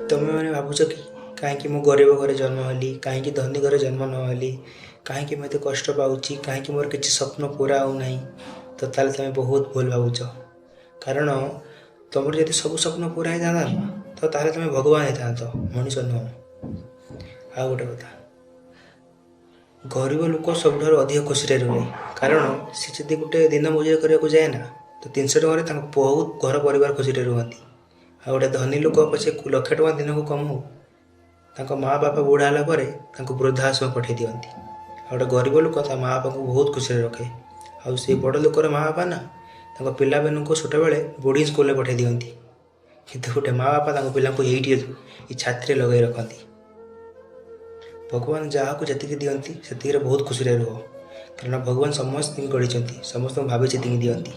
ତମେ ମାନେ ଭାବୁଛ କି କାହିଁକି ମୁଁ ଗରିବ ଘରେ ଜନ୍ମ ହେଲି, କାହିଁକି ଧନୀ ଘରେ ଜନ୍ମ ନ ହେଲି, କାହିଁକି ମୁଁ ଏତେ କଷ୍ଟ ପାଉଛି, କାହିଁକି ମୋର କିଛି ସ୍ୱପ୍ନ ପୁରା ହେଉନାହିଁ? ତ ତାହେଲେ ତମେ ବହୁତ ଭୁଲ ଭାବୁଛ। କାରଣ ତମର ଯଦି ସବୁ ସ୍ୱପ୍ନ ପୁରା ହେଇଥାନ୍ତା ତ ତାହେଲେ ତମେ ଭଗବାନ ହେଇଥାନ୍ତ, ମଣିଷ ନୁହଁ। ଆଉ ଗୋଟେ କଥା, ଗରିବ ଲୋକ ସବୁଠାରୁ ଅଧିକ ଖୁସିରେ ରୁହେ। କାରଣ ସେ ଯଦି ଗୋଟେ ଦିନ ମଜୁରୀ କରିବାକୁ ଯାଏ ନା, ତ 300 ଟଙ୍କାରେ ତାଙ୍କ ବହୁତ ଘର ପରିବାର ଖୁସିରେ ରୁହନ୍ତି। ଆଉ ଗୋଟେ ଧନୀ ଲୋକ ପଛେ ଲକ୍ଷେ ଟଙ୍କା ଦିନକୁ କମାଉ, ତାଙ୍କ ମା ବାପା ବୁଢ଼ା ହେଲା ପରେ ତାଙ୍କୁ ବୃଦ୍ଧାଶ୍ରମ ପଠାଇ ଦିଅନ୍ତି। ଆଉ ଗୋଟେ ଗରିବ ଲୋକ ତା ମା ବାପାଙ୍କୁ ବହୁତ ଖୁସିରେ ରଖେ। ଆଉ ସେଇ ବଡ଼ ଲୋକର ମା ବାପା ନା, ତାଙ୍କ ପିଲାମାନଙ୍କୁ ଛୋଟବେଳେ ବୋର୍ଡ଼ିଂ ସ୍କୁଲରେ ପଠାଇ ଦିଅନ୍ତି। କିନ୍ତୁ ଗୋଟେ ମା ବାପା ତାଙ୍କ ପିଲାଙ୍କୁ ଏଇଠି ଏଇ ଛାତିରେ ଲଗାଇ ରଖନ୍ତି। ଭଗବାନ ଯାହାକୁ ଯେତିକି ଦିଅନ୍ତି ସେତିକିରେ ବହୁତ ଖୁସିରେ ରୁହ। କାରଣ ଭଗବାନ ସମସ୍ତଙ୍କୁ ଗଢ଼ିଛନ୍ତି, ସମସ୍ତଙ୍କୁ ଭାବି ଯେତିକି ଦିଅନ୍ତି।